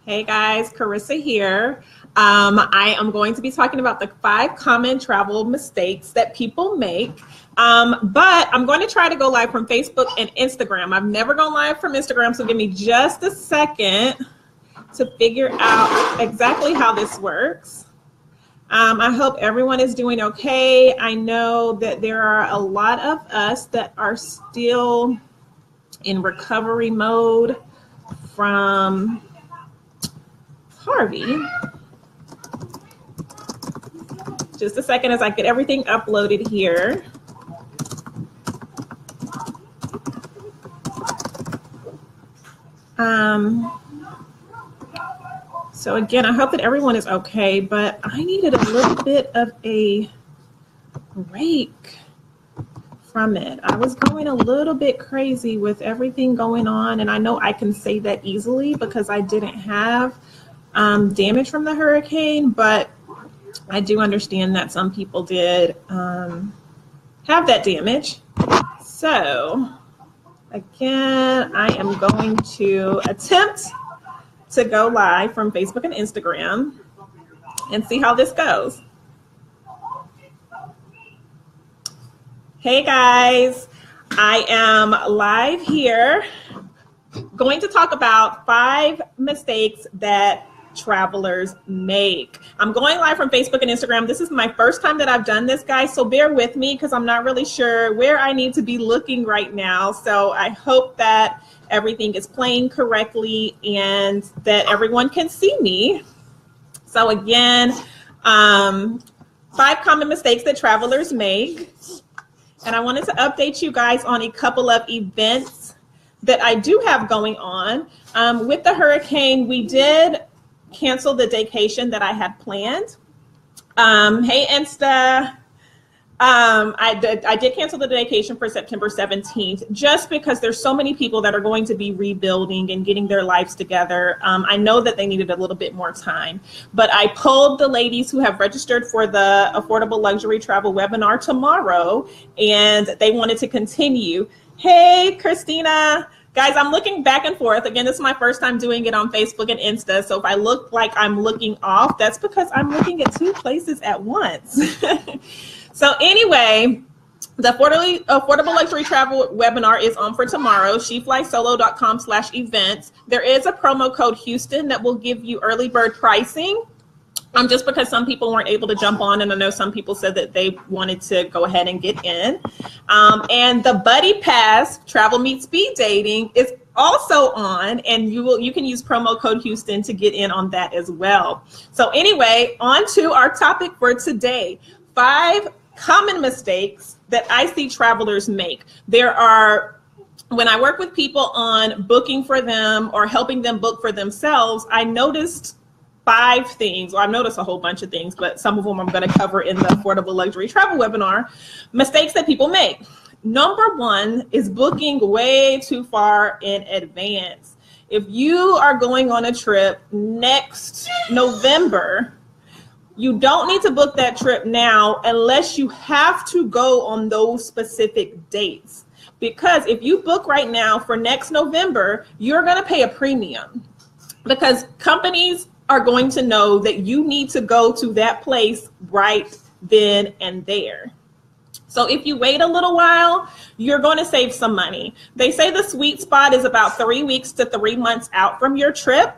Hey guys, Carissa here. I am going to be talking about the 5 common travel mistakes that people make. But I'm going to try to go live from Facebook and Instagram. I've never gone live from Instagram, so give me just a second to figure out exactly how this works. I hope everyone is doing okay. I know that there are a lot of us that are still in recovery mode from Harvey. Just a second as I get everything uploaded here. So again, I hope that everyone is okay, but I needed a little bit of a break from it. I was going a little bit crazy with everything going on, and I know I can say that easily because I didn't have damage from the hurricane, but I do understand that some people did have that damage. So again, I am going to attempt to go live from Facebook and Instagram and see how this goes. Hey guys, I am live here going to talk about 5 mistakes that travelers make. I'm going live from Facebook and Instagram. This is my first time that I've done this, guys, so bear with me because I'm not really sure where I need to be looking right now. So I hope that everything is playing correctly and that everyone can see me. So again, 5 common mistakes that travelers make. And I wanted to update you guys on a couple of events that I do have going on. With the hurricane, we did cancel the vacation that I had planned. Hey, Insta. I did cancel the vacation for September 17th just because there's so many people that are going to be rebuilding and getting their lives together. I know that they needed a little bit more time, but I pulled the ladies who have registered for the Affordable Luxury Travel webinar tomorrow, and they wanted to continue. Hey, Christina. Guys, I'm looking back and forth. Again, this is my first time doing it on Facebook and Insta. So if I look like I'm looking off, that's because I'm looking at 2 places at once. So anyway, the Affordable Luxury Travel webinar is on for tomorrow, sheflysolo.com/events. There is a promo code Houston that will give you early bird pricing. Just because some people weren't able to jump on, and I know some people said that they wanted to go ahead and get in. And the Buddy Pass Travel Meet Speed Dating is also on, and you can use promo code Houston to get in on that as well. So anyway, on to our topic for today. 5 common mistakes that I see travelers make. When I work with people on booking for them or helping them book for themselves, I noticed 5 things. Well, I've noticed a whole bunch of things, but some of them I'm going to cover in the Affordable Luxury Travel webinar. Mistakes that people make. Number 1 is booking way too far in advance. If you are going on a trip next November, you don't need to book that trip now unless you have to go on those specific dates. Because if you book right now for next November, you're going to pay a premium because companies are going to know that you need to go to that place right then and there. So if you wait a little while, you're going to save some money. They say the sweet spot is about 3 weeks to 3 months out from your trip,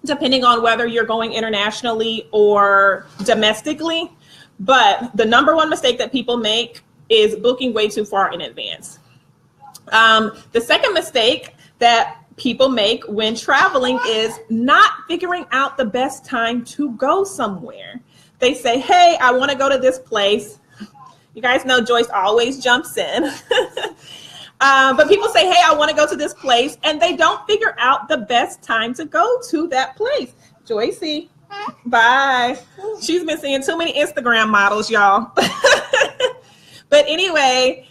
depending on whether you're going internationally or domestically. But the number 1 mistake that people make is booking way too far in advance. The second mistake that people make when traveling is not figuring out the best time to go somewhere. They say, hey, I want to go to this place. You guys know Joyce always jumps in. But people say, hey, I want to go to this place, and they don't figure out the best time to go to that place. Joycey, bye. She's been seeing too many Instagram models, y'all. But anyway,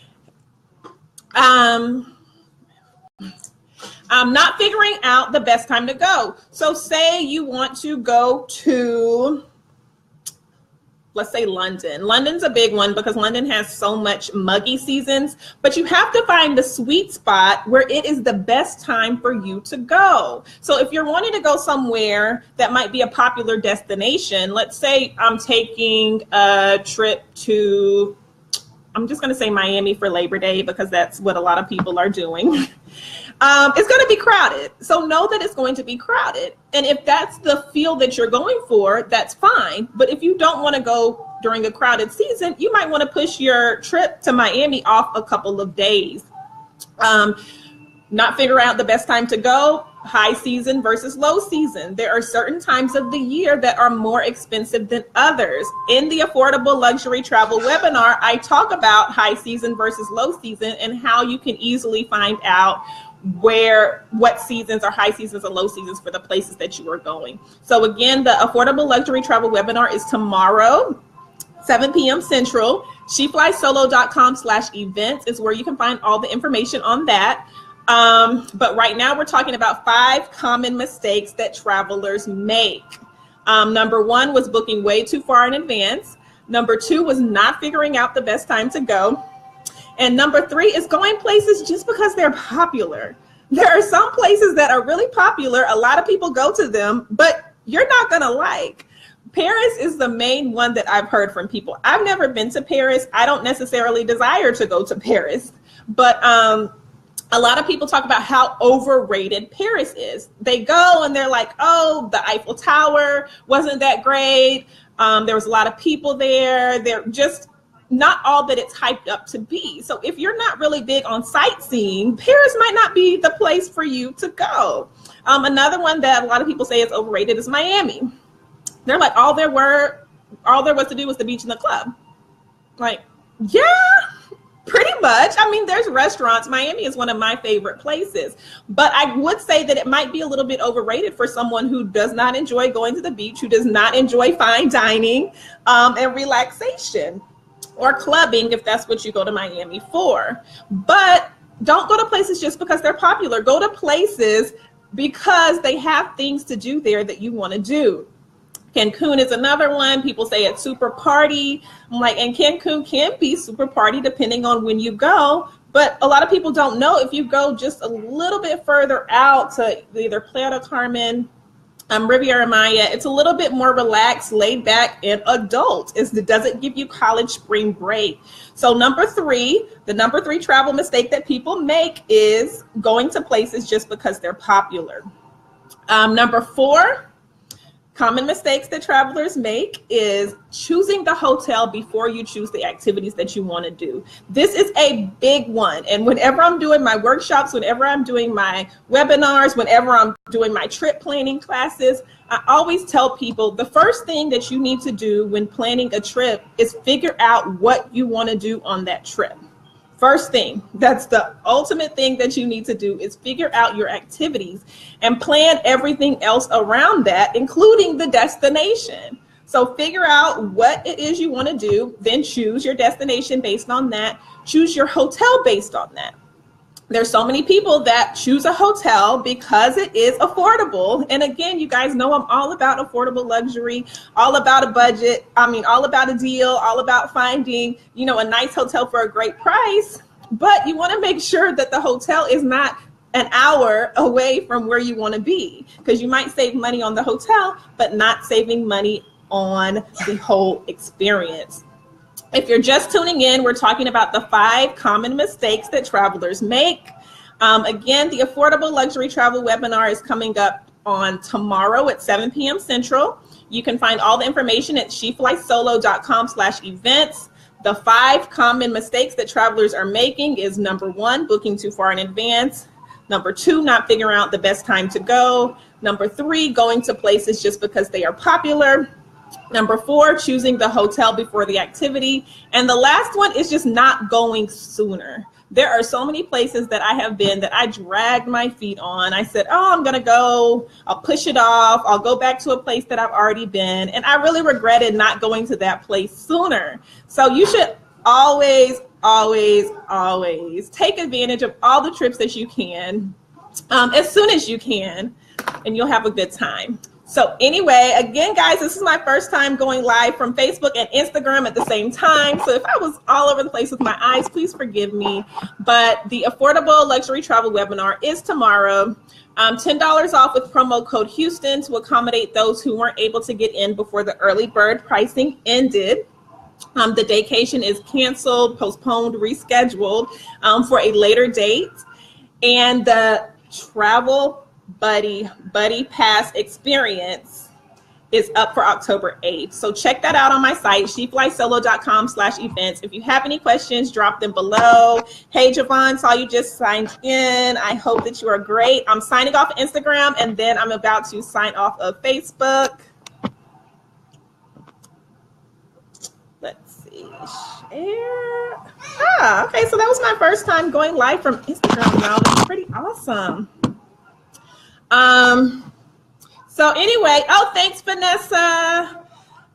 I'm not figuring out the best time to go. So say you want to go to let's say London. London's a big one because London has so much muggy seasons, but you have to find the sweet spot where it is the best time for you to go. So if you're wanting to go somewhere that might be a popular destination, let's say I'm taking a trip to, I'm just going to say Miami for Labor Day because that's what a lot of people are doing. It's going to be crowded. So know that it's going to be crowded. And if that's the feel that you're going for, that's fine. But if you don't want to go during a crowded season, you might want to push your trip to Miami off a couple of days. Not figure out the best time to go, high season versus low season. There are certain times of the year that are more expensive than others. In the Affordable Luxury Travel webinar, I talk about high season versus low season and how you can easily find out what seasons are high seasons and low seasons for the places that you are going. So again, the Affordable Luxury Travel webinar is tomorrow, 7 p.m. Central. SheFlySolo.com/events is where you can find all the information on that. But right now we're talking about 5 common mistakes that travelers make. Number 1 was booking way too far in advance. Number 2 was not figuring out the best time to go. And number 3 is going places just because they're popular. There are some places that are really popular. A lot of people go to them, but you're not gonna like. Paris is the main one that I've heard from people. I've never been to Paris. I don't necessarily desire to go to Paris, but a lot of people talk about how overrated Paris is. They go and they're like, oh, the Eiffel Tower wasn't that great. There was a lot of people there. They're just not all that it's hyped up to be. So if you're not really big on sightseeing, Paris might not be the place for you to go. Another one that a lot of people say is overrated is Miami. They're like, all there was to do was the beach and the club. Like, yeah, pretty much. I mean, there's restaurants. Miami is one of my favorite places, but I would say that it might be a little bit overrated for someone who does not enjoy going to the beach, who does not enjoy fine dining and relaxation, or clubbing if that's what you go to Miami for. But don't go to places just because they're popular. Go to places because they have things to do there that you want to do. Cancun is another one. People say it's super party. I'm like, and Cancun can be super party depending on when you go. But a lot of people don't know if you go just a little bit further out to either Playa del Carmen, Riviera Maya, it's a little bit more relaxed, laid back, and adult. It doesn't give you college spring break. So number 3, the number 3 travel mistake that people make is going to places just because they're popular. Number 4, common mistakes that travelers make is choosing the hotel before you choose the activities that you want to do. This is a big one. And whenever I'm doing my workshops, whenever I'm doing my webinars, whenever I'm doing my trip planning classes, I always tell people the first thing that you need to do when planning a trip is figure out what you want to do on that trip. First thing, that's the ultimate thing that you need to do is figure out your activities and plan everything else around that, including the destination. So figure out what it is you want to do, then choose your destination based on that, choose your hotel based on that. There's so many people that choose a hotel because it is affordable. And again, you guys know I'm all about affordable luxury, all about a budget. I mean, all about a deal, all about finding, a nice hotel for a great price. But you want to make sure that the hotel is not an hour away from where you want to be, because you might save money on the hotel, but not saving money on the whole experience. If you're just tuning in, we're talking about the 5 common mistakes that travelers make. Again, the Affordable Luxury Travel webinar is coming up on tomorrow at 7 p.m. Central. You can find all the information at SheFlySolo.com/events. The 5 common mistakes that travelers are making is number 1, booking too far in advance. Number 2, not figuring out the best time to go. Number 3, going to places just because they are popular. Number 4, choosing the hotel before the activity. And the last one is just not going sooner. There are so many places that I have been that I dragged my feet on. I said, oh, I'm going to go. I'll push it off. I'll go back to a place that I've already been. And I really regretted not going to that place sooner. So you should always, always, always take advantage of all the trips that you can as soon as you can, and you'll have a good time. So anyway, again, guys, this is my first time going live from Facebook and Instagram at the same time. So if I was all over the place with my eyes, please forgive me. But the Affordable Luxury Travel webinar is tomorrow. $10 off with promo code Houston to accommodate those who weren't able to get in before the early bird pricing ended. The vacation is canceled, postponed, rescheduled for a later date. And the Travel Buddy Pass experience is up for October 8th. So check that out on my site, sheflysolo.com/events. If you have any questions, drop them below. Hey, Javon, saw you just signed in. I hope that you are great. I'm signing off Instagram, and then I'm about to sign off of Facebook. Let's see, share. Okay, so that was my first time going live from Instagram, y'all. That's pretty awesome. So anyway, oh, thanks, Vanessa.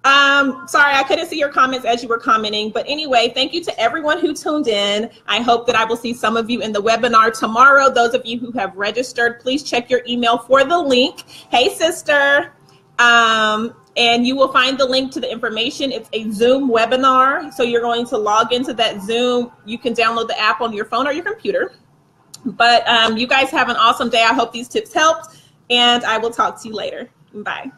Sorry, I couldn't see your comments as you were commenting, but anyway, thank you to everyone who tuned in. I hope that I will see some of you in the webinar tomorrow. Those of you who have registered, please check your email for the link. Hey, sister. And you will find the link to the information. It's a Zoom webinar. So you're going to log into that Zoom. You can download the app on your phone or your computer. But you guys have an awesome day. I hope these tips helped, and I will talk to you later. Bye.